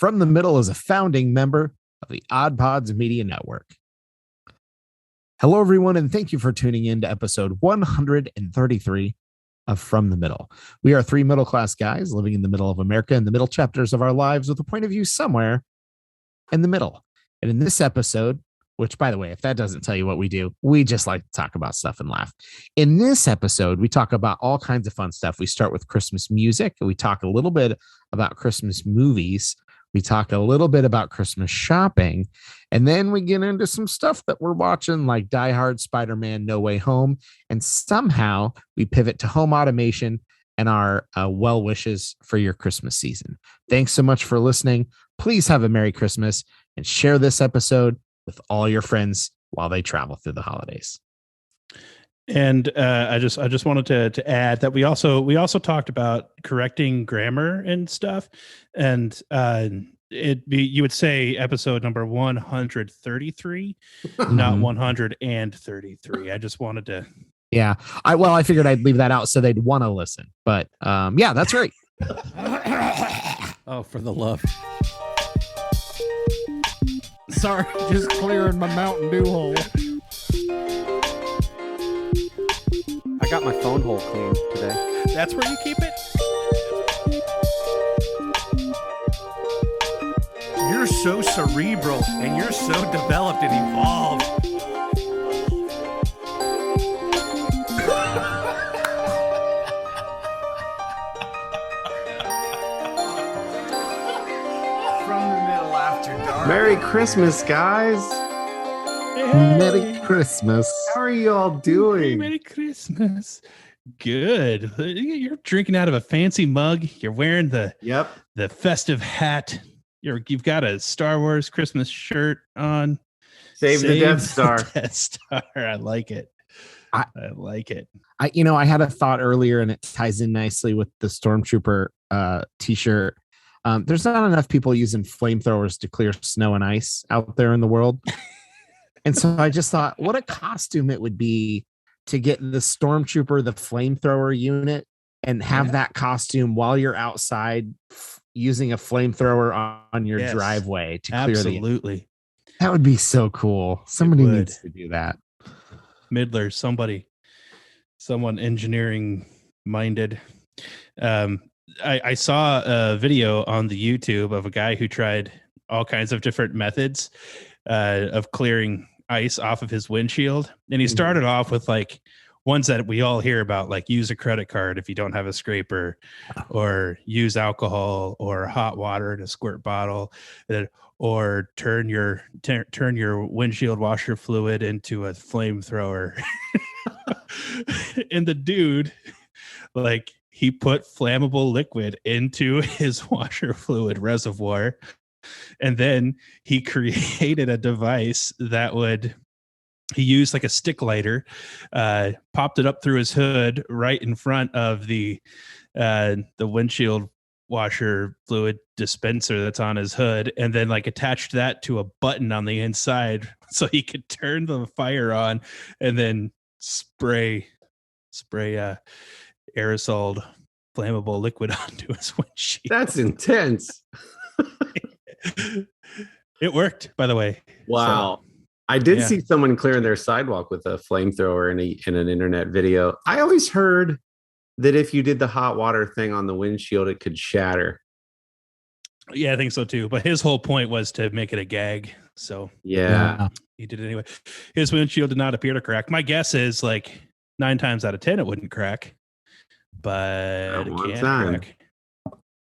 From the Middle is a founding member of the Odd Pods Media Network. Hello, everyone, and thank you for tuning in to episode 133 of From the Middle. We are three middle-class guys living in the middle of America in the middle chapters of our lives with a point of view somewhere in the middle. And in this episode, which, by the way, if that doesn't tell you what we do, we just like to talk about stuff and laugh. In this episode, we talk about all kinds of fun stuff. We start with Christmas music. We talk a little bit about Christmas movies. We talk a little bit about Christmas shopping. And then we get into some stuff that we're watching, like Die Hard, Spider-Man, No Way Home. And somehow we pivot to home automation and our well wishes for your Christmas season. Thanks so much for listening. Please have a Merry Christmas and share this episode with all your friends while they travel through the holidays. And I just wanted to add that we also talked about correcting grammar and stuff, and you would say episode number 133, not 133. I just wanted to. Yeah, I figured I'd leave that out so they'd want to listen, but yeah, that's right. Oh, for the love. Sorry, just clearing my Mountain Dew hole. I got my phone hole cleaned today. That's where you keep it? You're so cerebral and you're so developed and evolved. From the Middle after dark. Merry Christmas, guys. Hey. Merry Christmas. How are you all doing? Merry Christmas. Good. You're drinking out of a fancy mug. You're wearing the festive hat. You've got a Star Wars Christmas shirt on. Save the Death Star. Death Star. I like it. I like it. I had a thought earlier, and it ties in nicely with the Stormtrooper t-shirt. There's not enough people using flamethrowers to clear snow and ice out there in the world. And so I just thought, what a costume it would be to get the Stormtrooper, the flamethrower unit, and have that costume while you're outside using a flamethrower on your driveway to clear Absolutely. That would be so cool. Somebody needs to do that. Midler, someone engineering minded. I saw a video on the YouTube of a guy who tried all kinds of different methods of clearing ice off of his windshield. And he started off with like ones that we all hear about, like use a credit card if you don't have a scraper, or use alcohol or hot water in a squirt bottle, or turn your windshield washer fluid into a flamethrower. And the dude, like, he put flammable liquid into his washer fluid reservoir. And then he created a device he used like a stick lighter, popped it up through his hood right in front of the windshield washer fluid dispenser that's on his hood, and then like attached that to a button on the inside so he could turn the fire on and then spray aerosol flammable liquid onto his windshield. That's intense. It worked, by the way. Wow. So, I did see someone clearing their sidewalk with a flamethrower in an internet video. I always heard that if you did the hot water thing on the windshield, it could shatter. Yeah, I think so too. But his whole point was to make it a gag. So yeah, he did it anyway. His windshield did not appear to crack. My guess is like 9 times out of 10 it wouldn't crack. But it can crack.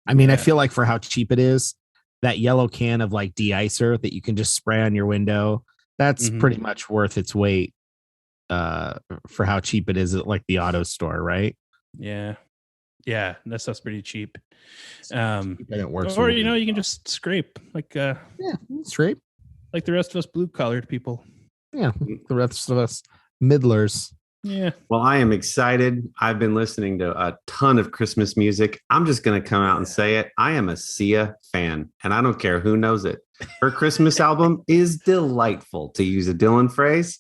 I mean, I feel like for how cheap it is, that yellow can of like de-icer that you can just spray on your window, that's pretty much worth its weight for how cheap it is at like the auto store, right? Yeah, that stuff's pretty cheap. It works, or you can just scrape like scrape like the rest of us blue collared people. Yeah, the rest of us middlers. Yeah. Well, I am excited. I've been listening to a ton of Christmas music. I'm just going to come out and say it. I am a Sia fan, and I don't care who knows it. Her Christmas album is delightful, to use a Dylan phrase.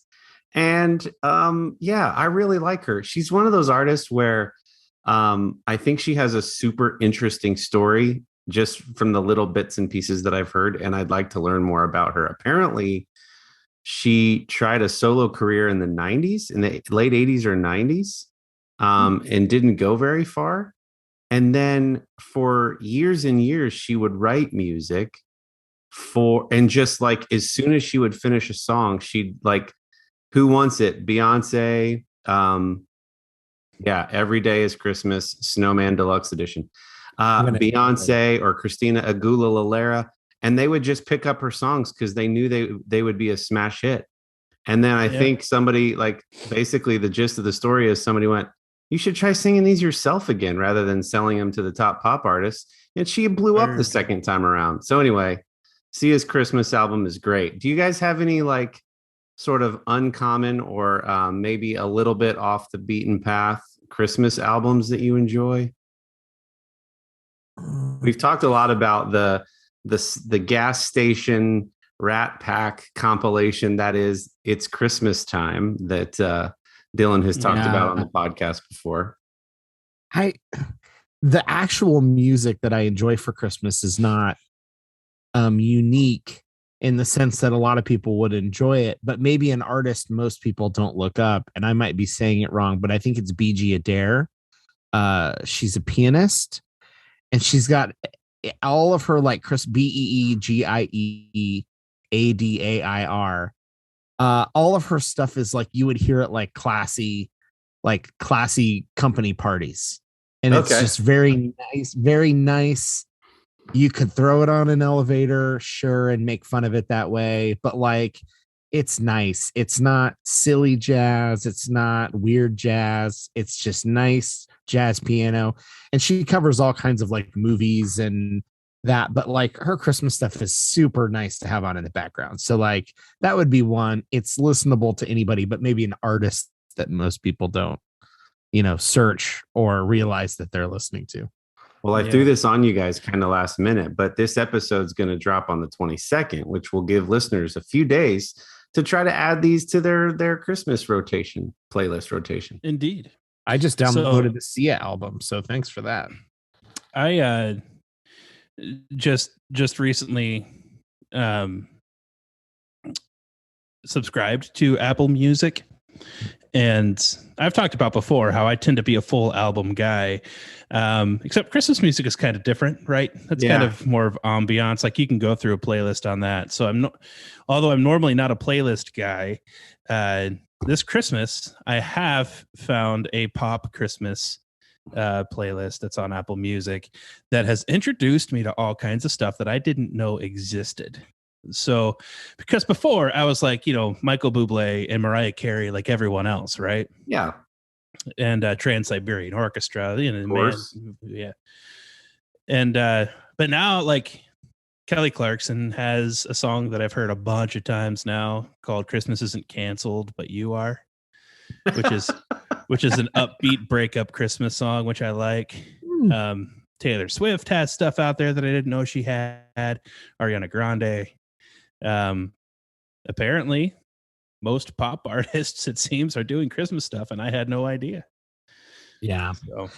And I really like her. She's one of those artists where I think she has a super interesting story just from the little bits and pieces that I've heard, and I'd like to learn more about her. Apparently, she tried a solo career in the 90s, in the late 80s or 90s, and didn't go very far. And then for years and years, she would write music and just like as soon as she would finish a song, she'd like, Who Wants It? Beyonce. Yeah, Every Day is Christmas, Snowman Deluxe Edition. Beyonce or Christina Aguilera, and they would just pick up her songs because they knew they would be a smash hit. And then I think somebody, like, basically the gist of the story is somebody went, you should try singing these yourself again rather than selling them to the top pop artists. And she blew up the second time around. So anyway, Sia's Christmas album is great. Do you guys have any like sort of uncommon or maybe a little bit off the beaten path Christmas albums that you enjoy? We've talked a lot about the gas station Rat Pack compilation that is It's Christmas Time that Dylan has talked about on the podcast before. The actual music that I enjoy for Christmas is not unique in the sense that a lot of people would enjoy it, but maybe an artist most people don't look up, and I might be saying it wrong, but I think it's B.G. Adair. She's a pianist, and she's got all of her like BEEGIEADAIR. All of her stuff is like you would hear it like classy company parties, and it's just very nice. You could throw it on an elevator, sure, and make fun of it that way, but like it's nice. It's not silly jazz, it's not weird jazz, it's just nice jazz piano. And she covers all kinds of like movies and that, but like her Christmas stuff is super nice to have on in the background. So like that would be one. It's listenable to anybody, but maybe an artist that most people don't, search or realize that they're listening to. Well, I threw this on you guys kind of last minute, but this episode's going to drop on the 22nd, which will give listeners a few days to try to add these to their Christmas playlist rotation. Indeed. I just downloaded the Sia album, so thanks for that. I just recently subscribed to Apple Music, and I've talked about before how I tend to be a full album guy, except Christmas music is kind of different, right? That's kind of more of ambiance. Like you can go through a playlist on that. So although I'm normally not a playlist guy, this Christmas I have found a pop Christmas playlist that's on Apple Music that has introduced me to all kinds of stuff that I didn't know existed. So, because before I was like, Michael Bublé and Mariah Carey, like everyone else, right? Yeah. And Trans-Siberian Orchestra, of course. And but now, like Kelly Clarkson has a song that I've heard a bunch of times now called "Christmas Isn't Canceled, But You Are," which is an upbeat breakup Christmas song, which I like. Taylor Swift has stuff out there that I didn't know she had. Ariana Grande. Apparently most pop artists, it seems, are doing Christmas stuff, and I had no idea. Yeah. So.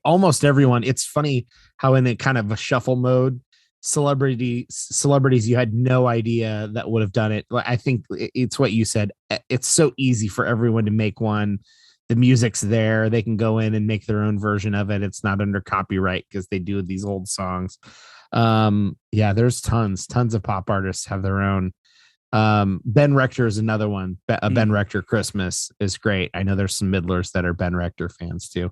Almost everyone. It's funny how in a kind of a shuffle mode, celebrities you had no idea that would have done it. I think it's what you said. It's so easy for everyone to make one. The music's there. They can go in and make their own version of it. It's not under copyright because they do these old songs. There's tons of pop artists have their own. Ben Rector is another one. Ben Rector Christmas is great. I know there's some middlers that are Ben Rector fans too.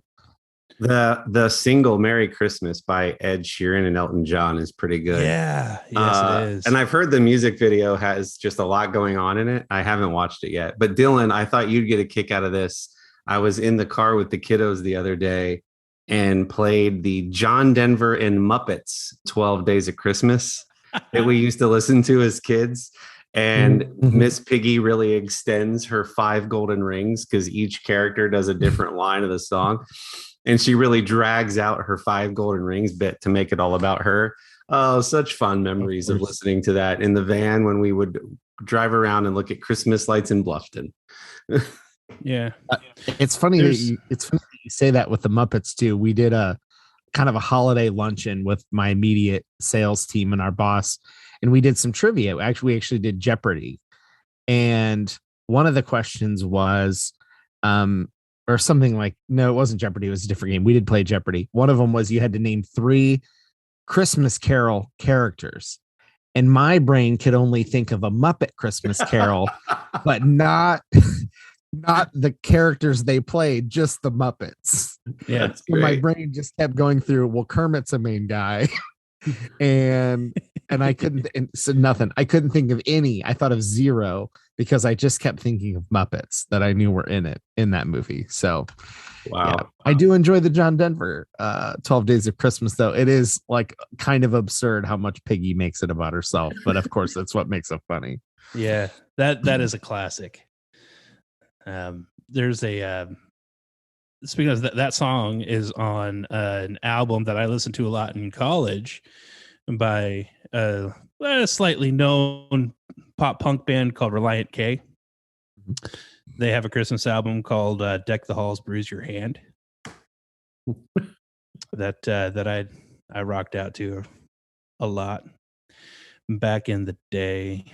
The single Merry Christmas by Ed Sheeran and Elton John is pretty good. Yeah. Yes, it is. And I've heard the music video has just a lot going on in it. I haven't watched it yet. But Dylan, I thought you'd get a kick out of this. I was in the car with the kiddos the other day and played the John Denver and Muppets 12 Days of Christmas that we used to listen to as kids. And Miss Piggy really extends her 5 golden rings because each character does a different line of the song. And she really drags out her 5 golden rings bit to make it all about her. Oh, such fun memories of listening to that in the van when we would drive around and look at Christmas lights in Bluffton. Yeah. It's funny that you say that with the Muppets too. We did kind of a holiday luncheon with my immediate sales team and our boss, and we did some trivia. We actually did Jeopardy, and one of the questions was, or something like, no, it wasn't Jeopardy. It was a different game. We did play Jeopardy. One of them was you had to name 3 Christmas Carol characters, and my brain could only think of a Muppet Christmas Carol, but not the characters they played, just the Muppets. Yeah. So my brain just kept going through, well, Kermit's a main guy. and I couldn't, and so nothing. I couldn't think of any. I thought of 0 because I just kept thinking of Muppets that I knew were in that movie. So Wow. yeah, I do enjoy the John Denver 12 Days of Christmas, though. It is like kind of absurd how much Piggy makes it about herself, but of course that's what makes it funny. Yeah, that is a classic. There's a speaking of that song is on an album that I listened to a lot in college by a slightly known pop punk band called Reliant K. They have a Christmas album called Deck the Halls, Bruise Your Hand. that I rocked out to a lot back in the day.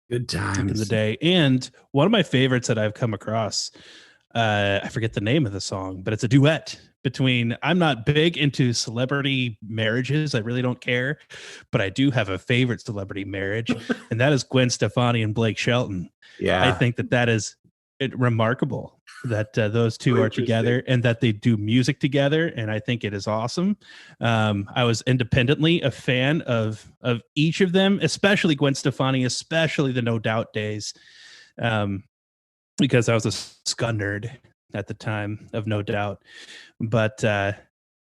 Good times. In the day. And one of my favorites that I've come across, I forget the name of the song, but it's a duet between, I'm not big into celebrity marriages. I really don't care, but I do have a favorite celebrity marriage, and that is Gwen Stefani and Blake Shelton. Yeah. I think that is remarkable that those two are together and that they do music together. And I think it is awesome. I was independently a fan of each of them, especially Gwen Stefani, especially the No Doubt days, because I was a ska nerd at the time of No Doubt. But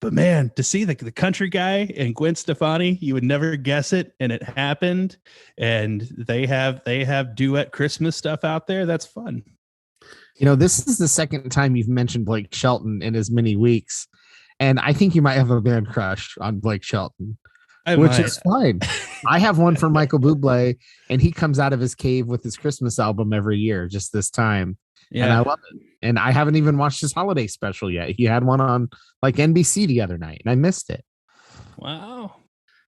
man, to see the country guy and Gwen Stefani, you would never guess it, and it happened. And they have duet Christmas stuff out there. That's fun. You know, this is the second time you've mentioned Blake Shelton in as many weeks, and I think you might have a man crush on Blake Shelton, which is fine. I have one for Michael Bublé, and he comes out of his cave with his Christmas album every year, just this time. Yeah. And I love it. And I haven't even watched his holiday special yet. He had one on like NBC the other night, and I missed it. Wow.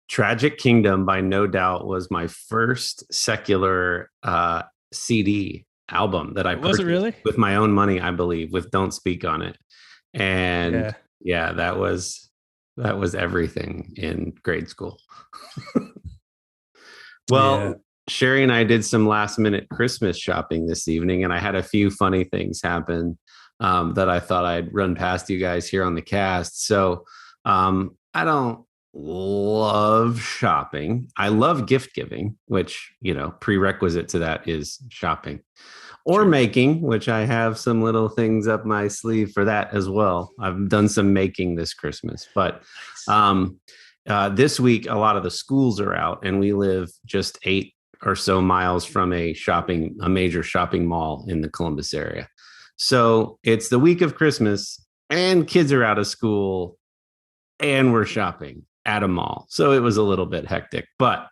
Tragic Kingdom by No Doubt was my first secular CD album that I purchased with my own money, I believe, with Don't Speak on it. And yeah, that was everything in grade school. Well, Sherry and I did some last minute Christmas shopping this evening, and I had a few funny things happen that I thought I'd run past you guys here on the cast. So I don't love shopping. I love gift giving, which, you know, prerequisite to that is shopping or making, which I have some little things up my sleeve for that as well. I've done some making this Christmas, but this week, a lot of the schools are out, and we live just 8 or so miles from a major shopping mall in the Columbus area. So it's the week of Christmas, and kids are out of school, and we're shopping at a mall. So it was a little bit hectic, but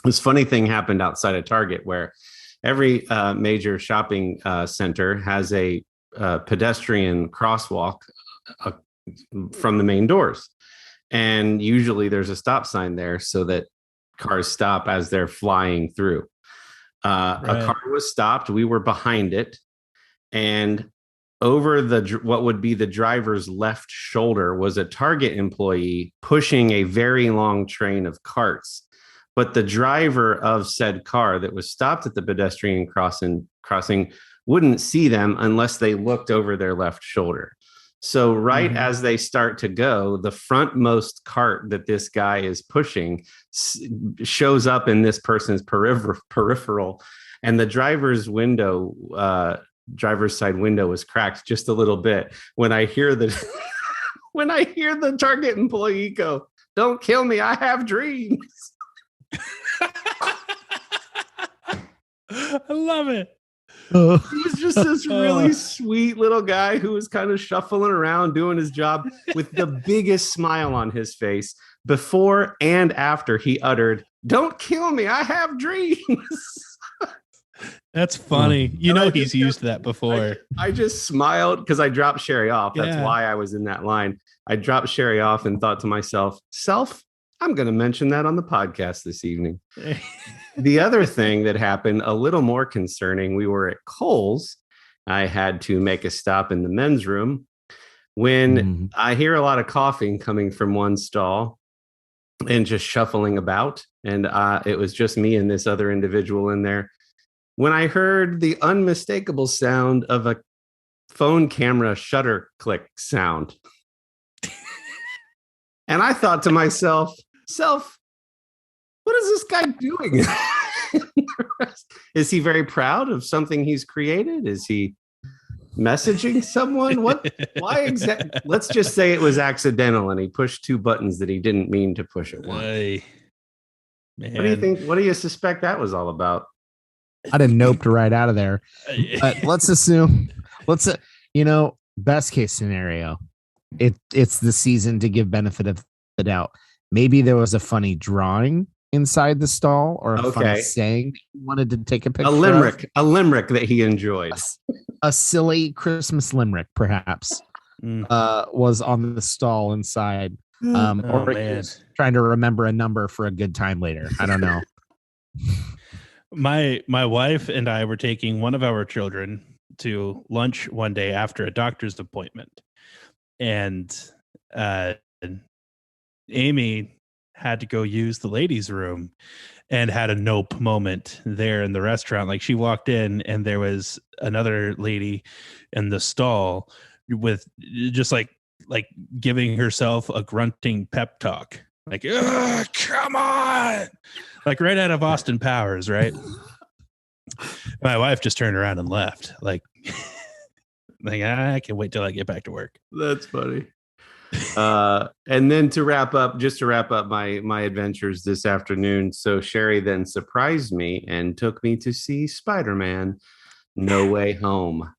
this funny thing happened outside of Target, where every major shopping center has a pedestrian crosswalk from the main doors. And usually there's a stop sign there so that cars stop as they're flying through. A car was stopped. We were behind it. And over what would be the driver's left shoulder was a Target employee pushing a very long train of carts. But the driver of said car that was stopped at the pedestrian crossing wouldn't see them unless they looked over their left shoulder. So as they start to go, the frontmost cart that this guy is pushing shows up in this person's peripheral, and the driver's side window was cracked just a little bit. When I hear the Target employee go, "Don't kill me, I have dreams." I love it. He was just this really sweet little guy who was kind of shuffling around doing his job with the biggest smile on his face before and after he uttered, "Don't kill me, I have dreams." That's funny. You know, he's used that before. I just smiled because I dropped Sherry off. That's why I was in that line. I dropped Sherry off and thought to myself, I'm going to mention that on the podcast this evening. The other thing that happened, a little more concerning, we were at Kohl's. I had to make a stop in the men's room when I hear a lot of coughing coming from one stall and just shuffling about. And it was just me and this other individual in there. When I heard the unmistakable sound of a phone camera shutter click sound. And I thought to myself, what is this guy doing? Is he very proud of something he's created? Is he messaging someone? Why exactly? Let's just say it was accidental and he pushed two buttons that he didn't mean to push at once. Man. What do you think? What do you suspect that was all about? I'd have noped right out of there. But let's assume, best case scenario, it's the season to give benefit of the doubt. Maybe there was a funny drawing inside the stall or a funny saying that he wanted to take a picture a limerick that he enjoyed. A silly Christmas limerick, perhaps, was on the stall inside. Or he was trying to remember a number for a good time later. I don't know. My wife and I were taking one of our children to lunch one day after a doctor's appointment. And Amy had to go use the ladies' room and had a nope moment there in the restaurant. Like she walked in and there was another lady in the stall with just like giving herself a grunting pep talk. Like, come on. Like right out of Austin Powers, right? My wife just turned around and left. Like I can't wait till I get back to work. That's funny. And then to wrap up my adventures this afternoon. So Sherry then surprised me and took me to see Spider-Man No Way Home.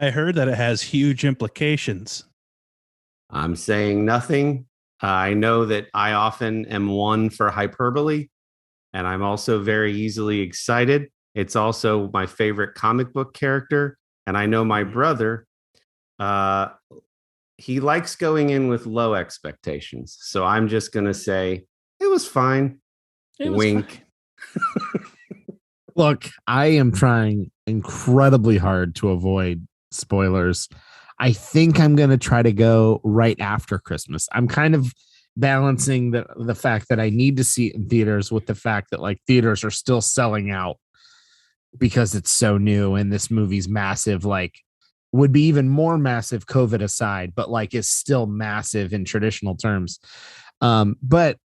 I heard that it has huge implications. I'm saying nothing. I know that I often am one for hyperbole, and I'm also very easily excited. It's also my favorite comic book character. And I know my brother, he likes going in with low expectations. So I'm just going to say it was fine. Wink. Fine. Look, I am trying incredibly hard to avoid spoilers. I think I'm going to try to go right after Christmas. I'm kind of balancing the fact that I need to see it in theaters with the fact that like theaters are still selling out because it's so new and this movie's massive, like would be even more massive COVID aside, but like is still massive in traditional terms. But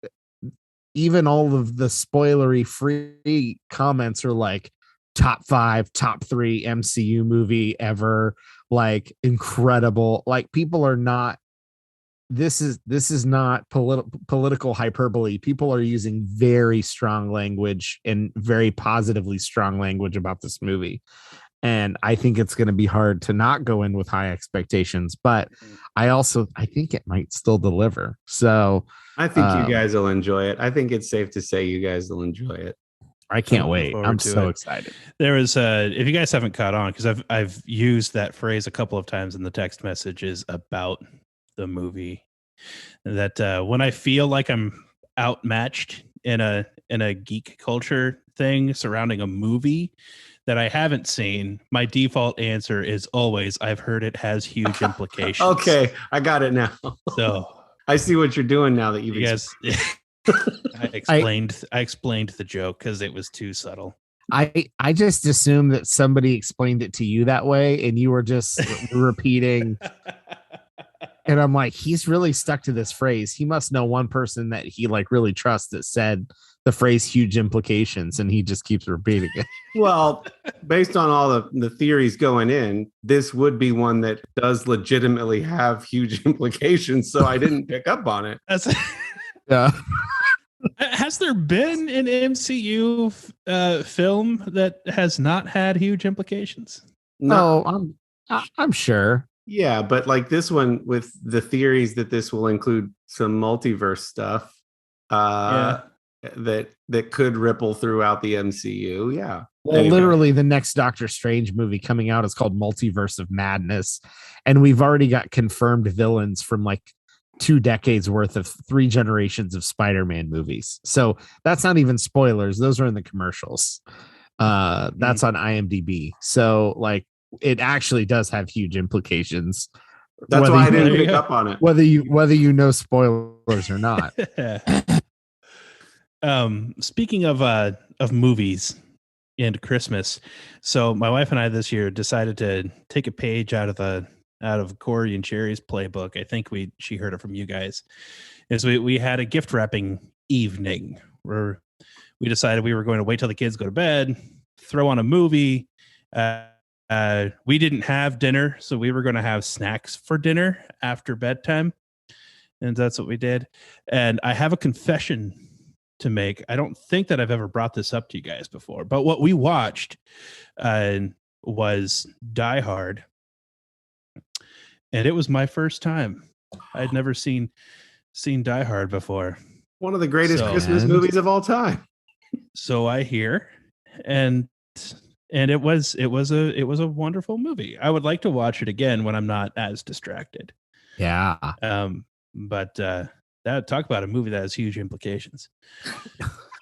even all of the spoilery free comments are like top 5, top 3 MCU movie ever, like incredible. Like people are not, this is not political hyperbole. People are using very strong language and very positively strong language about this movie. And I think it's going to be hard to not go in with high expectations, but I think it might still deliver. So I think you guys will enjoy it. I think it's safe to say you guys will enjoy it. I can't wait. I'm so excited. There is if you guys haven't caught on, because I've used that phrase a couple of times in the text messages about the movie, that when I feel like I'm outmatched in a geek culture thing surrounding a movie that I haven't seen, my default answer is always, I've heard it has huge implications. Okay, I got it now. So I see what you're doing now that you've I explained the joke because it was too subtle. I just assumed that somebody explained it to you that way and you were just repeating. And I'm like, he's really stuck to this phrase. He must know one person that he like really trusts that said the phrase huge implications, and he just keeps repeating it. Well, based on all the theories going in, this would be one that does legitimately have huge implications. So I didn't pick up on it. Yeah. Has there been an MCU film that has not had huge implications? No, I'm sure. Yeah, but like this one with the theories that this will include some multiverse stuff that could ripple throughout the MCU. Yeah. Well, anyway. Literally the next Doctor Strange movie coming out is called Multiverse of Madness. And we've already got confirmed villains from like 2 decades worth of 3 generations of Spider-Man movies. So that's not even spoilers. Those are in the commercials. That's on IMDb. So like it actually does have huge implications. That's whether why I you- didn't pick up on it. whether you know spoilers or not. Speaking of movies and Christmas, so my wife and I this year decided to take a page out of Kory and Cherry's playbook. I think she heard it from you guys. Is we had a gift wrapping evening where we decided we were going to wait till the kids go to bed, throw on a movie. We didn't have dinner, so we were going to have snacks for dinner after bedtime, and that's what we did. And I have a confession to make. I don't think that I've ever brought this up to you guys before, but what we watched was Die Hard, and it was my first time. I'd never seen Die Hard before. One of the greatest So- Christmas movies of all time. So I hear, and it was a wonderful movie. I would like to watch it again when I'm not as distracted. Yeah. But that talk about a movie that has huge implications.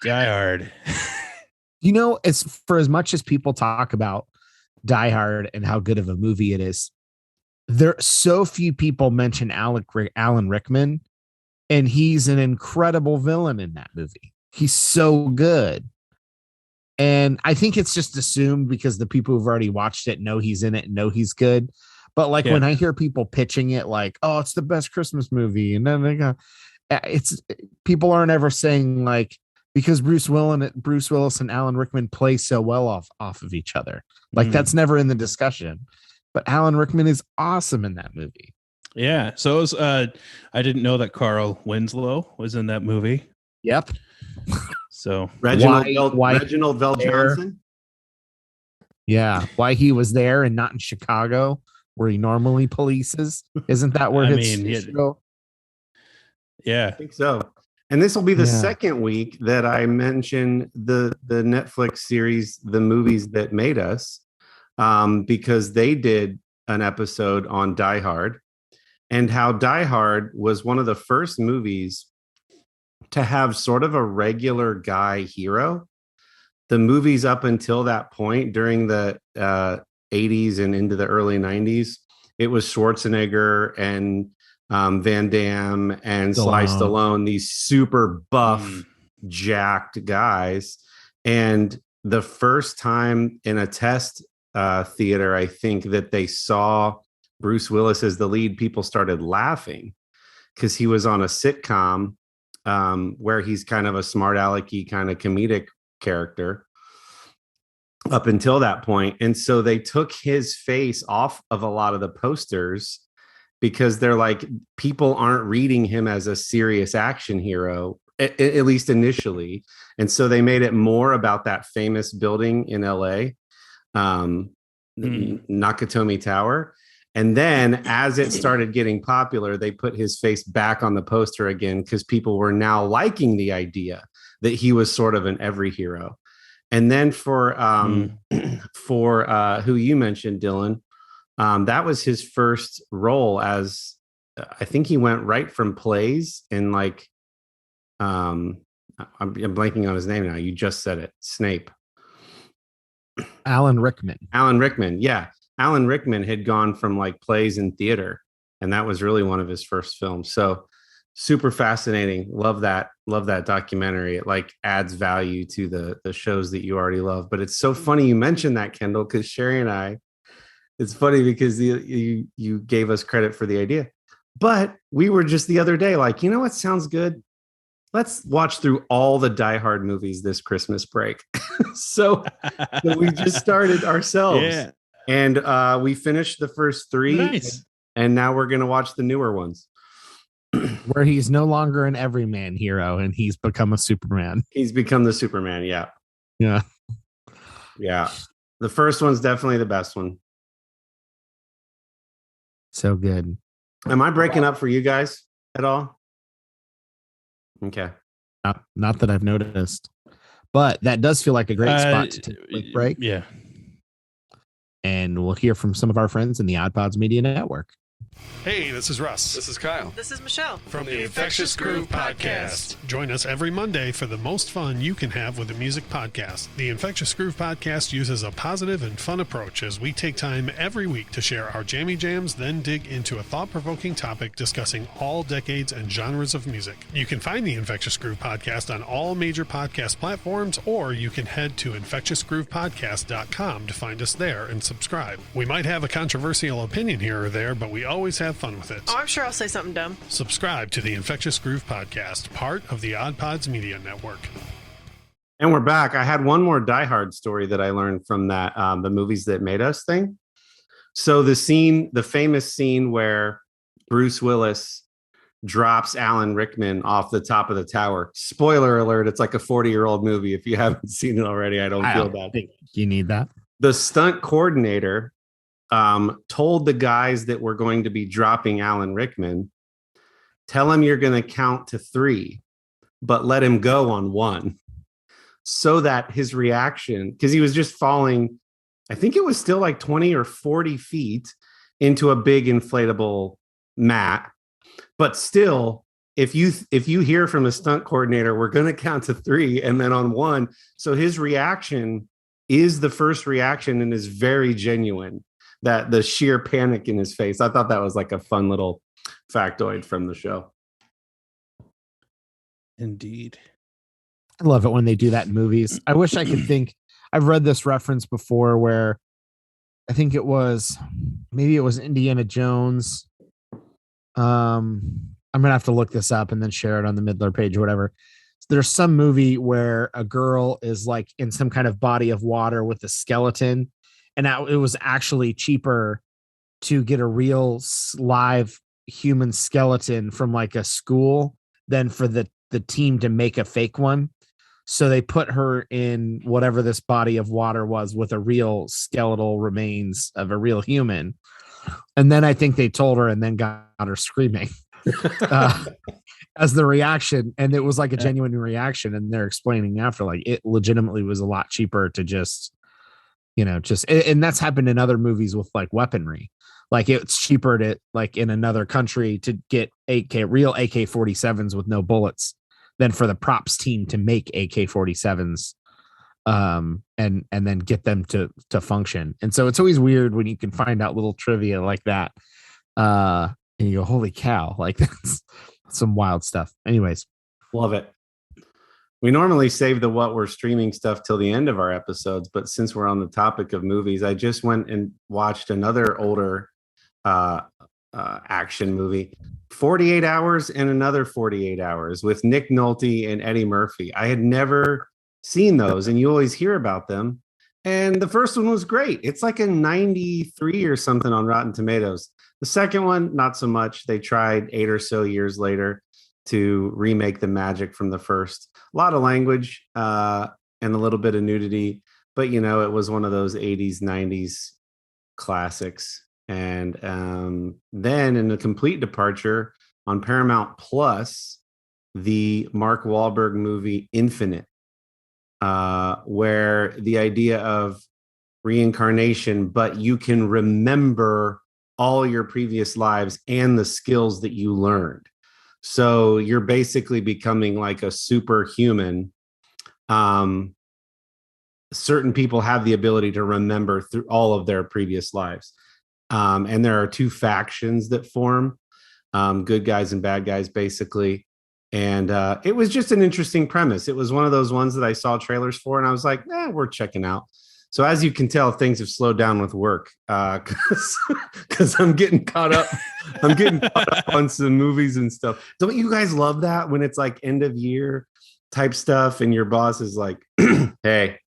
Die Hard. You know, as much as people talk about Die Hard and how good of a movie it is, there so few people mention Alan Rickman, and he's an incredible villain in that movie. He's so good. And I think it's just assumed because the people who've already watched it know he's in it and know he's good. But like when I hear people pitching it like, oh, it's the best Christmas movie, and then they go, people aren't ever saying like, because Bruce Willis and Alan Rickman play so well off of each other. Like that's never in the discussion. But Alan Rickman is awesome in that movie. Yeah. So it was, I didn't know that Carl Winslow was in that movie. Yep. So Reginald Vell there? Johnson. Yeah. Why he was there and not in Chicago where he normally polices. Isn't that where show? Yeah. I think so. And this will be the Yeah. second week that I mention the Netflix series, The Movies That Made Us, because they did an episode on Die Hard and how Die Hard was one of the first movies to have sort of a regular guy hero. The movies up until that point during the 80s and into the early 90s, it was Schwarzenegger and Van Damme and Sly Stallone, these super buff, jacked guys. And the first time in a test theater, I think that they saw Bruce Willis as the lead, people started laughing because he was on a sitcom where he's kind of a smart alecky kind of comedic character up until that point. And so they took his face off of a lot of the posters because they're like, people aren't reading him as a serious action hero, at least initially. And so they made it more about that famous building in LA, Nakatomi Tower. And then as it started getting popular, they put his face back on the poster again because people were now liking the idea that he was sort of an every hero. And then for who you mentioned, Dylan, that was his first role as I think he went right from plays and like I'm blanking on his name now. You just said it. Snape. Alan Rickman. Yeah. Alan Rickman had gone from like plays and theater, and that was really one of his first films. So super fascinating. Love that documentary. It like adds value to the shows that you already love. But it's so funny you mentioned that, Kendall, because Sherry and I, it's funny because you gave us credit for the idea. But we were just the other day like, you know what sounds good? Let's watch through all the Die Hard movies this Christmas break. so we just started ourselves. Yeah. And we finished the first 3. Nice. And now we're going to watch the newer ones. Where he's no longer an everyman hero and he's become a Superman. He's become the Superman. Yeah. Yeah. Yeah. The first one's definitely the best one. So good. Am I breaking up for you guys at all? Okay. Not that I've noticed, but that does feel like a great spot to take a quick break. Yeah. And we'll hear from some of our friends in the Odd Pods Media Network. Hey, this is Russ. This is Kyle. This is Michelle. From the Infectious Groove Podcast. Join us every Monday for the most fun you can have with a music podcast. The Infectious Groove Podcast uses a positive and fun approach as we take time every week to share our jammy jams, then dig into a thought-provoking topic discussing all decades and genres of music. You can find the Infectious Groove Podcast on all major podcast platforms, or you can head to infectiousgroovepodcast.com to find us there and subscribe. We might have a controversial opinion here or there, but we always have fun with it. Oh, I'm sure I'll say something dumb. Subscribe to the Infectious Groove Podcast, part of the Odd Pods Media Network. And we're back. I had one more Die Hard story that I learned from that, the movies that made us thing. So the famous scene where Bruce Willis drops Alan Rickman off the top of the tower. Spoiler alert, it's like a 40-year-old movie. If you haven't seen it already, I don't feel bad. Think you need that. The stunt coordinator told the guys that were going to be dropping Alan Rickman, tell him you're going to count to 3, but let him go on 1. So that his reaction, because he was just falling, I think it was still like 20 or 40 feet into a big inflatable mat. But still, if you hear from a stunt coordinator, we're going to count to 3 and then on 1. So his reaction is the first reaction and is very genuine. That the sheer panic in his face. I thought that was like a fun little factoid from the show. Indeed. I love it when they do that in movies. I wish I could think. I've read this reference before where I think maybe it was Indiana Jones. I'm gonna have to look this up and then share it on the Midler page or whatever. There's some movie where a girl is like in some kind of body of water with a skeleton. And it was actually cheaper to get a real live human skeleton from like a school than for the team to make a fake one. So they put her in whatever this body of water was with a real skeletal remains of a real human. And then I think they told her and then got her screaming as the reaction. And it was like a genuine reaction. And they're explaining after, like, it legitimately was a lot cheaper to just, and that's happened in other movies with like weaponry. Like it's cheaper to like in another country to get real AK-47s with no bullets than for the props team to make AK-47s and then get them to function. And so it's always weird when you can find out little trivia like that. And you go, holy cow, like that's some wild stuff. Anyways. Love it. We normally save the what we're streaming stuff till the end of our episodes, but since we're on the topic of movies, I just went and watched another older action movie, 48 Hours and Another 48 Hours with Nick Nolte and Eddie Murphy. I had never seen those, and you always hear about them. And the first one was great. It's like a 93 or something on Rotten Tomatoes. The second one, not so much. They tried 8 or so years later to remake the magic from the first. A lot of language and a little bit of nudity, but it was one of those 80s, 90s classics. And then in a complete departure on Paramount Plus, the Mark Wahlberg movie Infinite, where the idea of reincarnation, but you can remember all your previous lives and the skills that you learned. So you're basically becoming like a superhuman. Certain people have the ability to remember through all of their previous lives. And there are 2 factions that form, good guys and bad guys, basically. And it was just an interesting premise. It was one of those ones that I saw trailers for, and I was like, we're checking out. So as you can tell, things have slowed down with work because I'm getting caught up. I'm getting caught up on some movies and stuff. Don't you guys love that when it's like end of year type stuff and your boss is like, hey,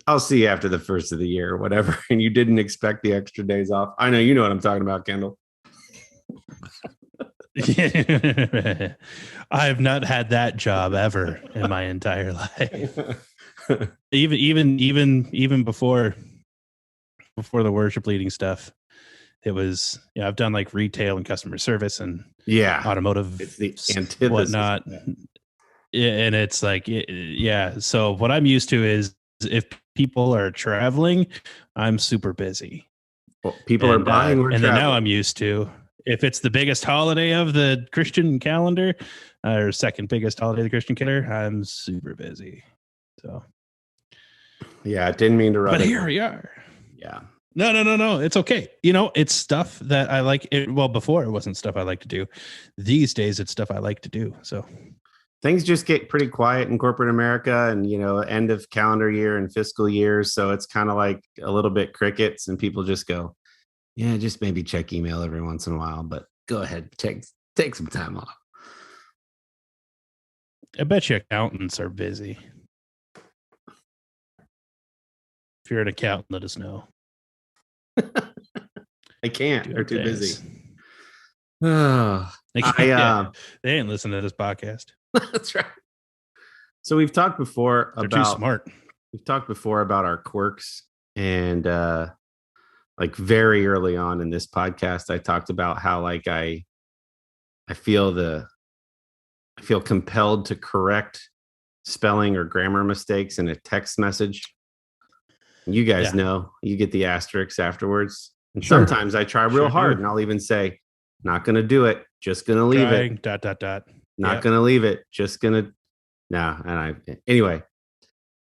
I'll see you after the first of the year or whatever. And you didn't expect the extra days off. I know, you know what I'm talking about, Kendall. I have not had that job ever in my entire life. even before the worship leading stuff, it was, I've done like retail and customer service and automotive, it's the antithesis, whatnot. And it's like, so what I'm used to is if people are traveling, I'm super busy. Well, people are buying. We're and then now traveling. I'm used to, if it's the biggest holiday of the Christian calendar, or second biggest holiday of the Christian calendar, I'm super busy. So Yeah, I didn't mean to rub but it. here we are. Yeah. No. It's okay. It's stuff that I like. Well, before it wasn't stuff I like to do. These days, it's stuff I like to do. So Things just get pretty quiet in corporate America, and end of calendar year and fiscal years. So it's kind of like a little bit crickets, and people just go, yeah, just maybe check email every once in a while, but go ahead, take some time off. I bet you accountants are busy. If you're an accountant, let us know. I can't. They're too things. busy. Oh, They ain't listening to this podcast. that's right. So we've talked before They're about too smart. We've talked before about our quirks, and like very early on in this podcast, I talked about how like I feel compelled to correct spelling or grammar mistakes in a text message. You guys know you get the asterisks afterwards. And sometimes I try real hard and I'll even say, not going to do it. Just going to leave it. ... Not going to leave it. Just going to. Nah. Anyway,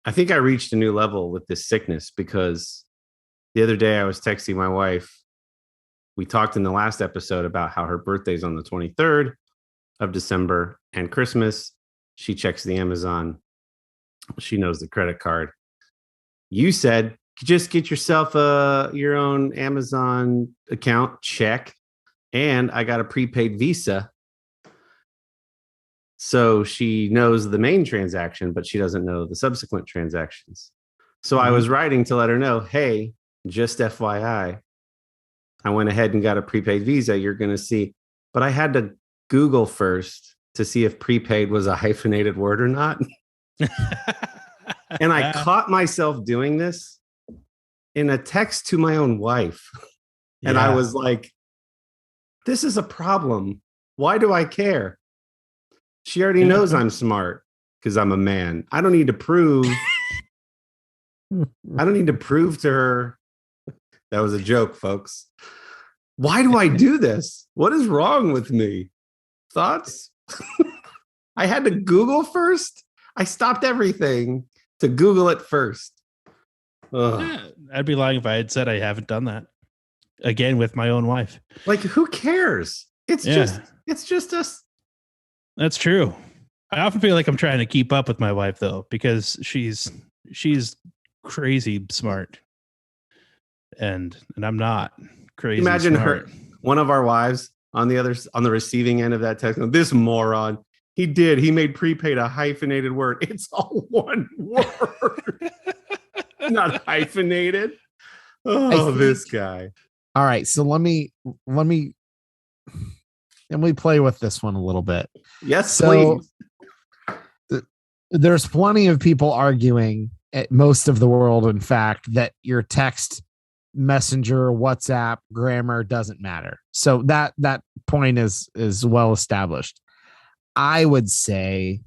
I think I reached a new level with this sickness because the other day I was texting my wife. We talked in the last episode about how her birthday's on the 23rd of December and Christmas. She checks the Amazon. She knows the credit card. You said, just get yourself your own Amazon account, check. And I got a prepaid Visa. So she knows the main transaction, but she doesn't know the subsequent transactions. So I was writing to let her know, hey, just FYI, I went ahead and got a prepaid Visa. You're going to see. But I had to Google first to see if prepaid was a hyphenated word or not. And I caught myself doing this in a text to my own wife. And I was like, this is a problem. Why do I care? She already knows I'm smart because I'm a man. I don't need to prove. I don't need to prove to her. That was a joke, folks. Why do I do this? What is wrong with me? Thoughts? I had to Google first. I stopped everything to Google it first. Yeah, I'd be lying if I had said I haven't done that. Again, with my own wife. Like, who cares? It's just us. That's true. I often feel like I'm trying to keep up with my wife though, because she's crazy smart. And I'm not crazy. Imagine smart. One of our wives on the receiving end of that text. This moron. He made prepaid a hyphenated word. It's all one word. Not hyphenated. Oh, this guy. All right. So let me play with this one a little bit. Yes, so please. There's plenty of people arguing at most of the world, in fact, that your text messenger, WhatsApp, grammar doesn't matter. So that point is well established. I would say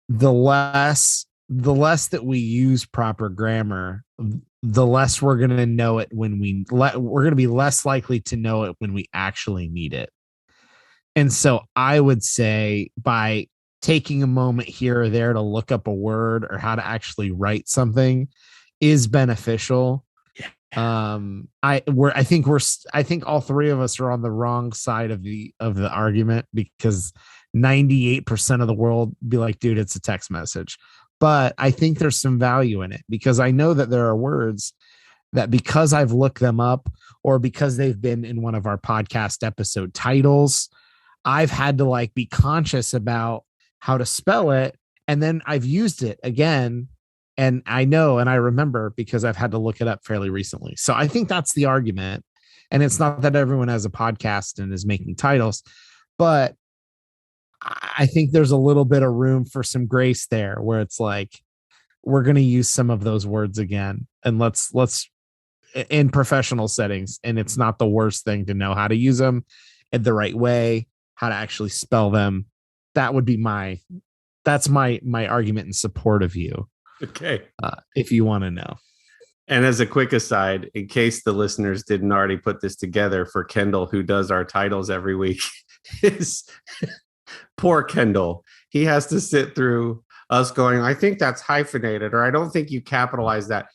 the less that we use proper grammar, the less we're going to know it when we're going to be less likely to know it when we actually need it. And so I would say by taking a moment here or there to look up a word or how to actually write something is beneficial. I think all three of us are on the wrong side of the argument, because 98% of the world be like, dude, it's a text message. But I think there's some value in it, because I know that there are words that, because I've looked them up or because they've been in one of our podcast episode titles, I've had to be conscious about how to spell it. And then I've used it again. And I know, and I remember, because I've had to look it up fairly recently. So I think that's the argument. And it's not that everyone has a podcast and is making titles, but I think there's a little bit of room for some grace there, where it's like, we're going to use some of those words again, and let's in professional settings. And it's not the worst thing to know how to use them in the right way, how to actually spell them. That would be my argument in support of you. Okay. If you want to know. And as a quick aside, in case the listeners didn't already put this together for Kendall, who does our titles every week, is poor Kendall. He has to sit through us going, I think that's hyphenated, or I don't think you capitalize that.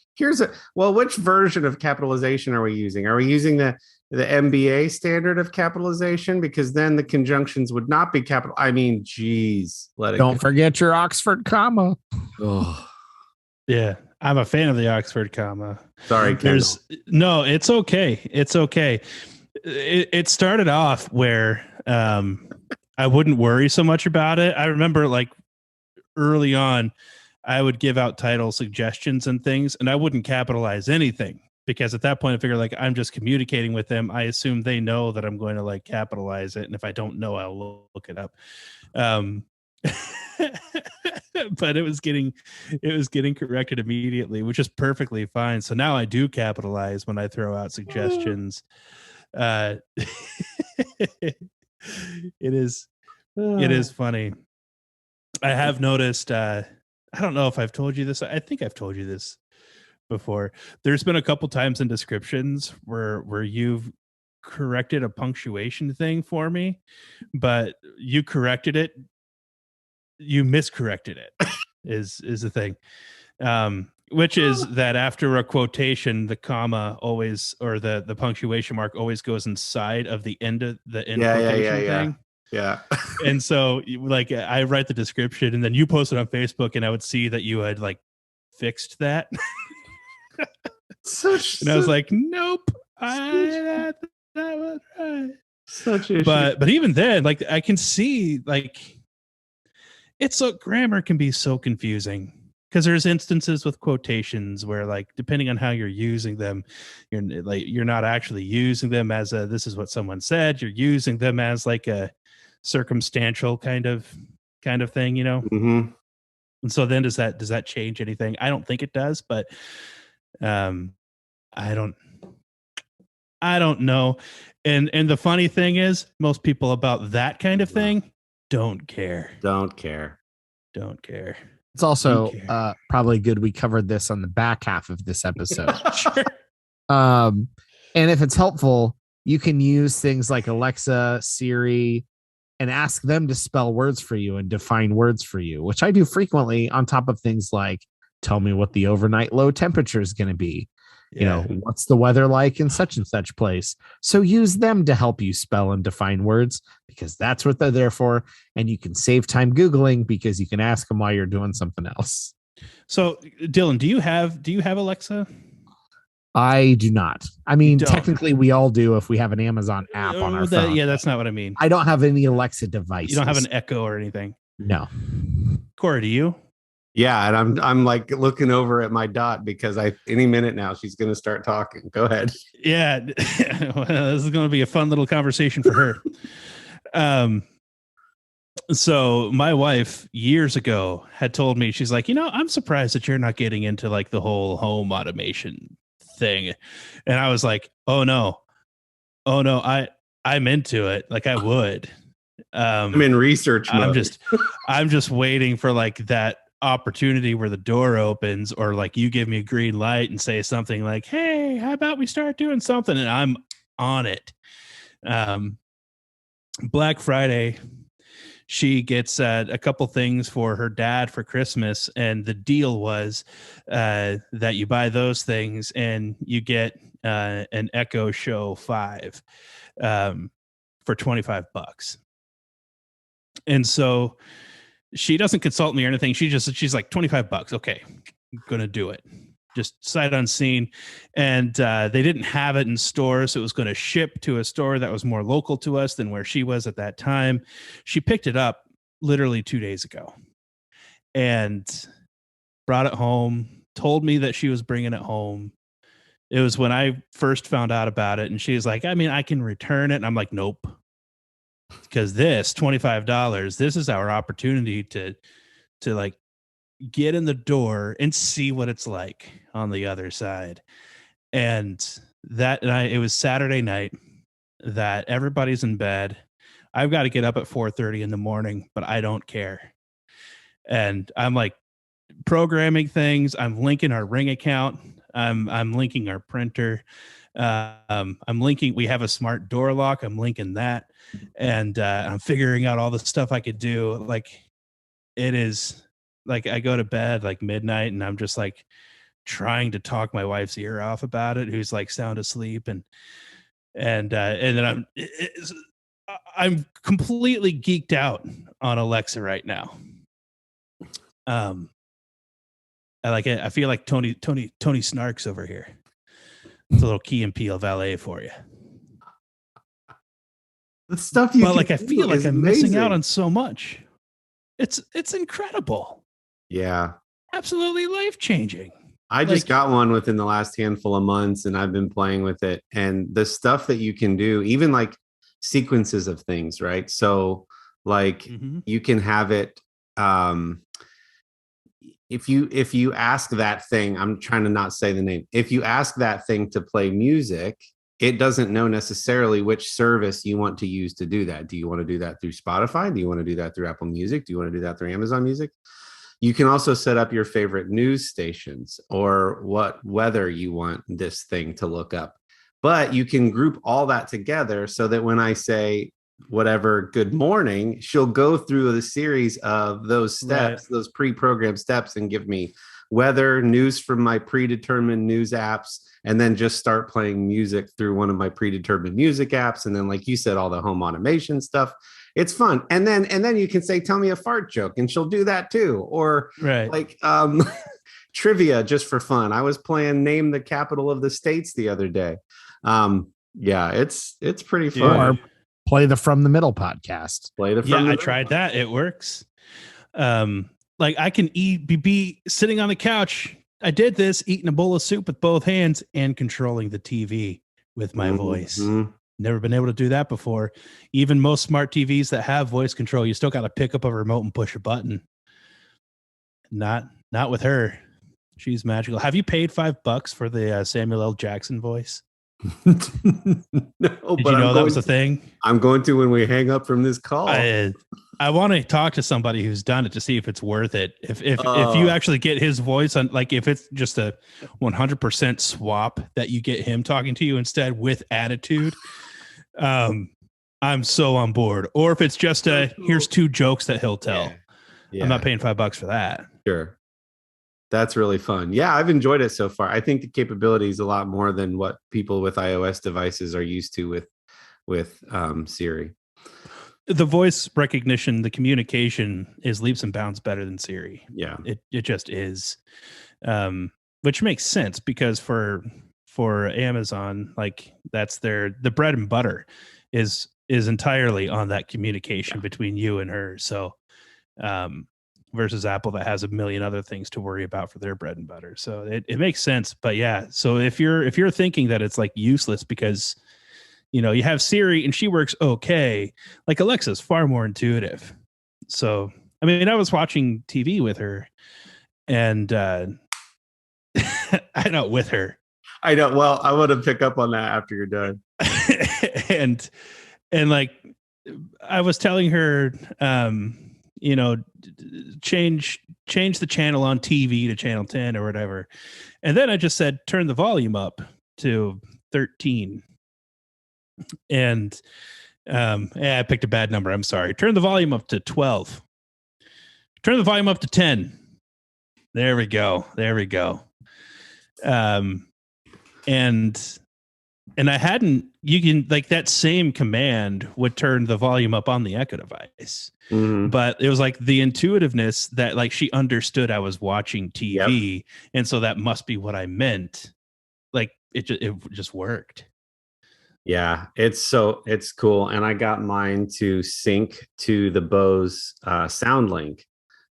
Which version of capitalization are we using? Are we using the MBA standard of capitalization? Because then the conjunctions would not be capital. I mean, geez, Don't forget your Oxford comma. Oh, Yeah, I'm a fan of the Oxford comma. sorry, Kendall. No, it's okay. It's okay. It started off where I wouldn't worry so much about it. I remember like early on, I would give out title suggestions and things, and I wouldn't capitalize anything because at that point I figured like I'm just communicating with them. I assume they know that I'm going to like capitalize it, and if I don't know, I'll look it up. But it was getting corrected immediately, which is perfectly fine. So now I do capitalize when I throw out suggestions. It is funny. I have noticed I don't know if I've told you this. I think I've told you this before. There's been a couple times in descriptions where you've corrected a punctuation thing for me, but you corrected it. You miscorrected it is the thing. Which is that after a quotation, the comma always, or the punctuation mark always goes inside of the end of the end quotation thing. Yeah. And so like I write the description and then you post it on Facebook and I would see that you had like fixed that. And I was like, nope. That was right. Such issue. But even then, like I can see like grammar can be so confusing because there's instances with quotations where like depending on how you're using them, you're not actually using them as this is what someone said. You're using them as like a circumstantial kind of thing, you know. Mm-hmm. And so then does that change anything? I don't think it does, but I don't know. And the funny thing is most people about that kind of thing don't care. It's also probably good we covered this on the back half of this episode. Sure. And if it's helpful, you can use things like Alexa, Siri, and ask them to spell words for you and define words for you, which I do frequently on top of things like tell me what the overnight low temperature is going to be. You know, what's the weather like in such and such place? So use them to help you spell and define words because that's what they're there for. And you can save time Googling because you can ask them while you're doing something else. So Dylan, do you have Alexa? I do not. I mean, technically we all do if we have an Amazon app on our phone. Yeah, that's not what I mean. I don't have any Alexa devices. You don't have an Echo or anything? No. Kory, do you? Yeah, and I'm like looking over at my dot because any minute now she's going to start talking. Go ahead. Yeah, well, this is going to be a fun little conversation for her. So my wife years ago had told me, she's like, I'm surprised that you're not getting into like the whole home automation thing. And I was like, oh no, I'm into it. Like I would. I'm in research mode. I'm just waiting for like that opportunity where the door opens or like you give me a green light and say something like, hey, how about we start doing something? And I'm on it. Black Friday, she gets a couple things for her dad for Christmas. And the deal was that you buy those things and you get an Echo Show 5 for $25. And so she doesn't consult me or anything. She's like $25. Okay, I'm going to do it. Just sight unseen. And they didn't have it in stores. So it was going to ship to a store that was more local to us than where she was at that time. She picked it up literally 2 days ago and brought it home, told me that she was bringing it home. It was when I first found out about it. And she was like, I mean, I can return it. And I'm like, nope. Because this $25, this is our opportunity to like get in the door and see what it's like on the other side. And it was Saturday night that everybody's in bed. I've got to get up at 4:30 in the morning, but I don't care. And I'm like programming things. I'm linking our Ring account. I'm linking our printer. I'm linking. We have a smart door lock. I'm linking that, and I'm figuring out all the stuff I could do. Like, it is like I go to bed like midnight, and I'm just like trying to talk my wife's ear off about it, who's like sound asleep, and then I'm completely geeked out on Alexa right now. I like it. I feel like Tony Snarks over here. It's a little Key and Peele valet for you. The stuff you but like I feel like I'm missing out amazing. on so much. It's incredible. Yeah. Absolutely life-changing. I just got one within the last handful of months, and I've been playing with it. And the stuff that you can do, even like sequences of things, right? So like you can have it if you ask that thing, I'm trying to not say the name. If you ask that thing to play music, it doesn't know necessarily which service you want to use to do that. Do you want to do that through Spotify? Do you want to do that through Apple Music? Do you want to do that through Amazon Music? You can also set up your favorite news stations or what weather you want this thing to look up. But you can group all that together so that when I say whatever good morning, she'll go through the series of those steps, those pre-programmed steps, and give me weather, news from my predetermined news apps, and then just start playing music through one of my predetermined music apps. And then, like you said, all the home automation stuff. It's fun. And then you can say, tell me a fart joke, and she'll do that too. Or like trivia just for fun. I was playing Name the Capital of the States the other day. Yeah, it's pretty fun. Or play the From the Middle podcast. I tried that. It works. Like I can be sitting on the couch. I did this, eating a bowl of soup with both hands and controlling the TV with my voice. Never been able to do that before. Even most smart TVs that have voice control, you still got to pick up a remote and push a button. Not with her. She's magical. Have you paid $5 for the Samuel L. Jackson voice? No, Did you know that was a thing? I'm going to when we hang up from this call. I want to talk to somebody who's done it to see if it's worth it. If you actually get his voice on, like if it's just a 100% swap that you get him talking to you instead with attitude, I'm so on board. Or if it's just here's 2 jokes that he'll tell. Yeah. I'm not paying $5 for that. Sure. That's really fun. Yeah, I've enjoyed it so far. I think the capability is a lot more than what people with iOS devices are used to with Siri. The voice recognition, the communication is leaps and bounds better than Siri. Yeah, it just is, which makes sense because for Amazon, like that's the bread and butter is entirely on that communication between you and her. So, versus Apple that has a million other things to worry about for their bread and butter. So it makes sense. But yeah, so if you're thinking that it's like useless because you have Siri and she works okay, like Alexa's far more intuitive. So I mean, I was watching TV with her and I know with her. I know. Well, I want to pick up on that after you're done. and like I was telling her change the channel on TV to channel 10 or whatever. And then I just said, turn the volume up to 13. And I picked a bad number. I'm sorry. Turn the volume up to 12. Turn the volume up to 10. There we go. And I hadn't, you can like that same command would turn the volume up on the Echo device. But it was like the intuitiveness that like she understood I was watching TV. Yep. And so that must be what I meant. Like it just worked. Yeah, it's cool. And I got mine to sync to the Bose SoundLink.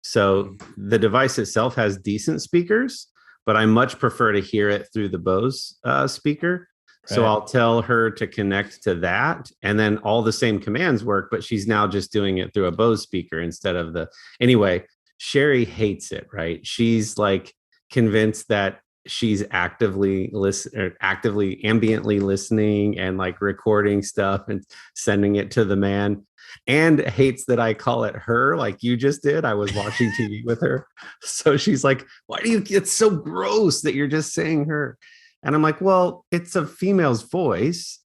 So the device itself has decent speakers, but I much prefer to hear it through the Bose speaker. So I'll tell her to connect to that, and then all the same commands work, but she's now just doing it through a Bose speaker instead of anyway, Sherry hates it, right? She's like convinced that she's actively ambiently listening and like recording stuff and sending it to the man. and hates that I call it her like you just did. I was watching TV with her. So she's like, why do you, it's so gross that you're just saying her. And I'm like, well, it's a female's voice.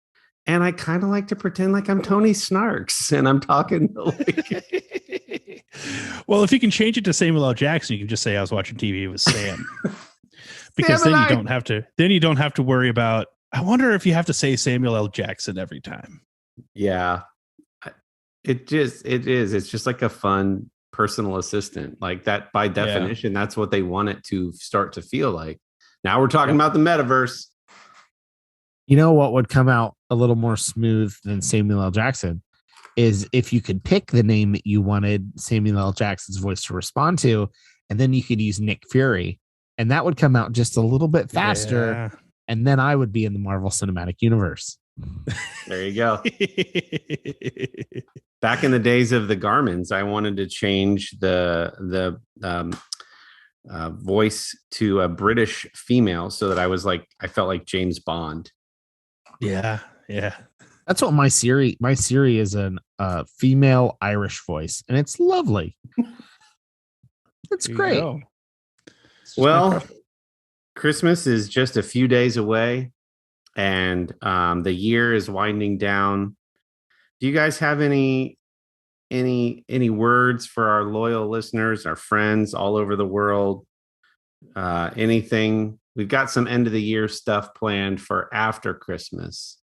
And I kind of like to pretend like I'm Tony Snarks and I'm talking like... Well, if you can change it to Samuel L. Jackson, you can just say I was watching TV with Sam. Because then you don't have to worry about, I wonder if you have to say Samuel L. Jackson every time. Yeah. It's just like a fun personal assistant. Like that, by definition, that's what they want it to start to feel like. Now we're talking about the metaverse. You know what would come out a little more smooth than Samuel L. Jackson is if you could pick the name that you wanted Samuel L. Jackson's voice to respond to, and then you could use Nick Fury, and that would come out just a little bit faster. Yeah. And then I would be in the Marvel Cinematic Universe. There you go. Back in the days of the Garmins, I wanted to change the voice to a British female so that I felt like James Bond. Yeah. That's what my Siri is, an female Irish voice, and it's lovely. It's great. Well, Christmas is just a few days away, and the year is winding down. Do you guys have any words for our loyal listeners, our friends all over the world? Anything? We've got some end of the year stuff planned for after Christmas,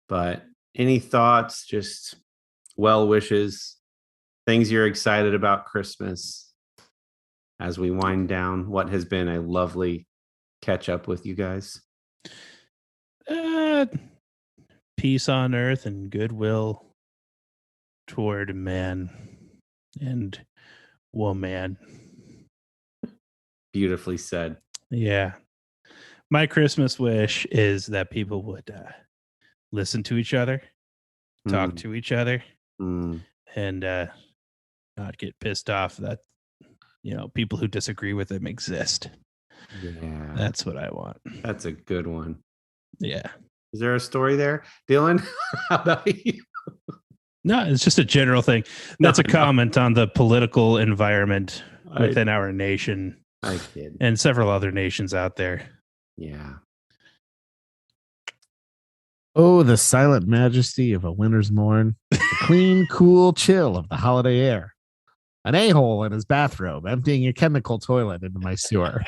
but any thoughts, just well wishes, things you're excited about Christmas as we wind down what has been a lovely catch up with you guys? Peace on earth and goodwill toward man and woman. Beautifully said. Yeah. My Christmas wish is that people would listen to each other, talk to each other, and not get pissed off that, people who disagree with them exist. Yeah. That's what I want. That's a good one. Yeah. Is there a story there? Dylan, how about you? No, it's just a general thing. That's a comment on the political environment within our nation. I kid. And several other nations out there. Yeah. Oh, the silent majesty of a winter's morn, the clean, cool chill of the holiday air. An a-hole in his bathrobe emptying a chemical toilet into my sewer.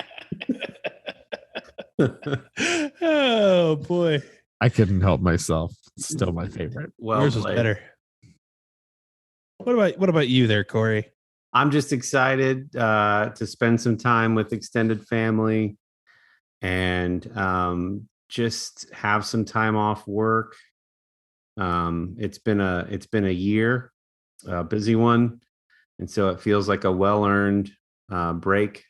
Oh, boy. I couldn't help myself. It's still my favorite. Well, yours was better. What about you there, Kory? I'm just excited to spend some time with extended family and just have some time off work. It's been a year, a busy one, and so it feels like a well-earned break,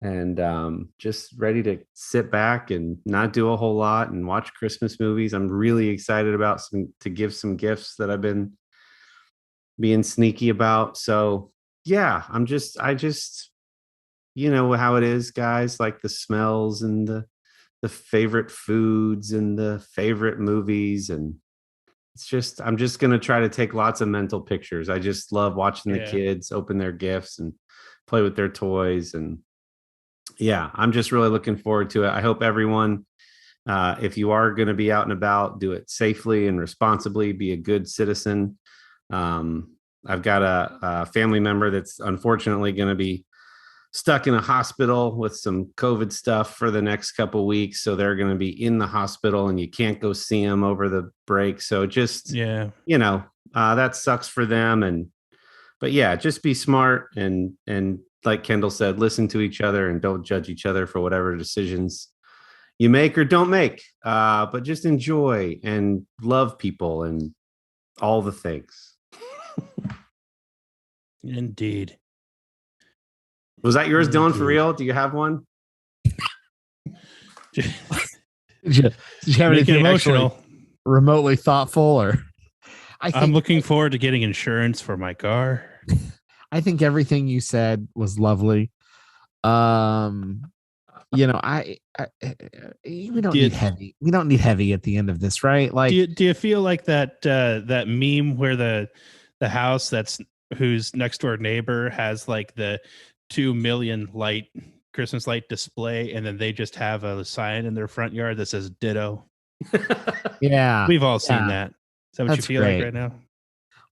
and just ready to sit back and not do a whole lot and watch Christmas movies. I'm really excited about to give some gifts that I've been being sneaky about. So yeah, I just, you know how it is, guys, like the smells and the favorite foods and the favorite movies. And it's just, I'm just going to try to take lots of mental pictures. I just love watching the kids open their gifts and play with their toys. And yeah, I'm just really looking forward to it. I hope everyone, if you are going to be out and about, do it safely and responsibly, be a good citizen. I've got a family member that's unfortunately going to be stuck in a hospital with some COVID stuff for the next couple of weeks. So they're going to be in the hospital and you can't go see them over the break. So just, that sucks for them. But yeah, just be smart and like Kendall said, listen to each other and don't judge each other for whatever decisions you make or don't make. But just enjoy and love people and all the things. Indeed. Was that yours, Dylan, for real? Do you have one? Did you have anything emotional, remotely thoughtful? Or I'm looking forward to getting insurance for my car. I think everything you said was lovely. We don't need heavy. We don't need heavy at the end of this, right? Like, do you feel like that meme where the the house whose next door neighbor has like the 2 million light Christmas light display, and then they just have a sign in their front yard that says ditto. Yeah. We've all seen Yeah. that. Is that what That's you feel great. like right now?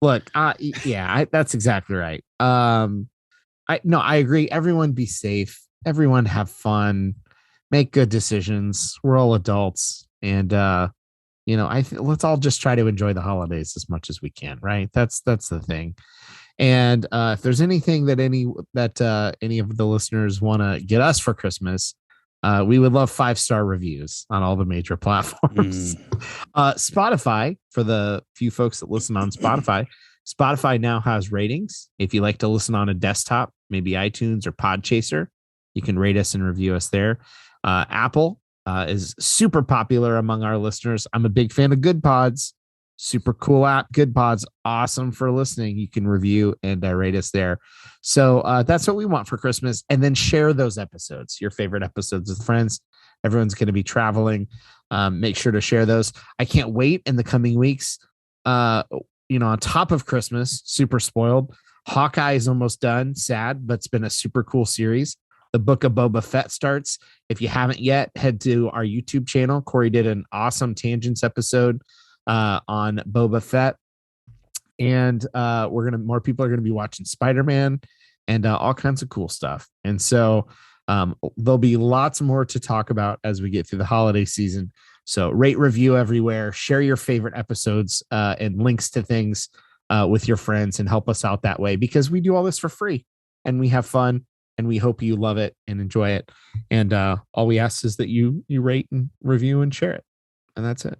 Look, that's exactly right. I agree. Everyone be safe. Everyone have fun. Make good decisions. We're all adults, and let's all just try to enjoy the holidays as much as we can. Right? That's the thing. And if there's anything that any of the listeners want to get us for Christmas, we would love 5-star reviews on all the major platforms. Spotify, for the few folks that listen on Spotify now has ratings. If you like to listen on a desktop, maybe iTunes or Podchaser, you can rate us and review us there. Apple is super popular among our listeners. I'm a big fan of Good Pods. Super cool app. Good Pods, awesome for listening. You can review and rate us there. So that's what we want for Christmas. And then share those episodes, your favorite episodes with friends. Everyone's going to be traveling. Make sure to share those. I can't wait in the coming weeks. On top of Christmas, super spoiled. Hawkeye is almost done. Sad, but it's been a super cool series. The Book of Boba Fett starts. If you haven't yet, head to our YouTube channel. Kory did an awesome Tangents episode on Boba Fett, and more people are gonna be watching Spider-Man and all kinds of cool stuff. And so there'll be lots more to talk about as we get through the holiday season. So rate, review everywhere, share your favorite episodes and links to things with your friends, and help us out that way, because we do all this for free and we have fun, and we hope you love it and enjoy it. And all we ask is that you rate and review and share it, and that's it.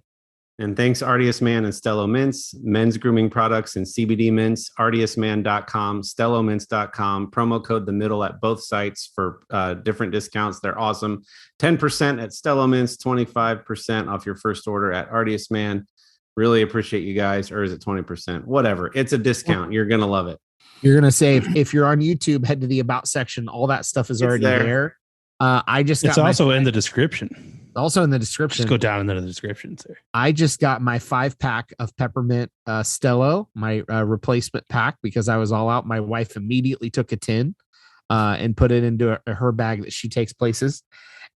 And thanks, Artius Man and Stello Mints, men's grooming products and CBD mints, artiusman.com, stellomints.com, promo code the middle at both sites for different discounts. They're awesome. 10% at Stello Mints, 25% off your first order at Artius Man. Really appreciate you guys. Or is it 20%? Whatever. It's a discount. You're going to love it. You're going to save. If you're on YouTube, head to the About section. All that stuff is already there. It's also in the description. Also in the description. Just go down into the description, sir. I just got my 5-pack of peppermint Stello, my replacement pack, because I was all out. My wife immediately took a tin and put it into her bag that she takes places.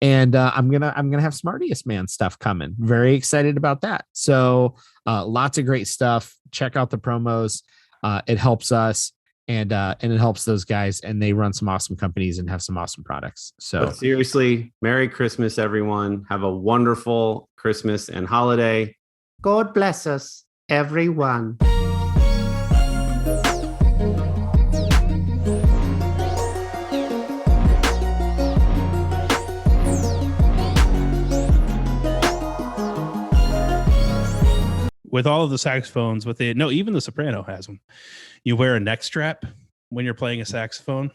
And I'm gonna have Smartiest Man stuff coming. Very excited about that. So lots of great stuff. Check out the promos. It helps us. And it helps those guys, and they run some awesome companies and have some awesome products. So but seriously, Merry Christmas, everyone. Have a wonderful Christmas and holiday. God bless us, everyone. With all of the saxophones, even the soprano has them. You wear a neck strap when you're playing a saxophone,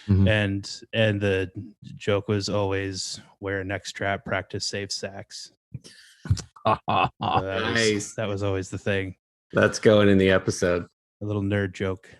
and the joke was always wear a neck strap, practice safe sax. Nice. That was always the thing. That's going in the episode. A little nerd joke.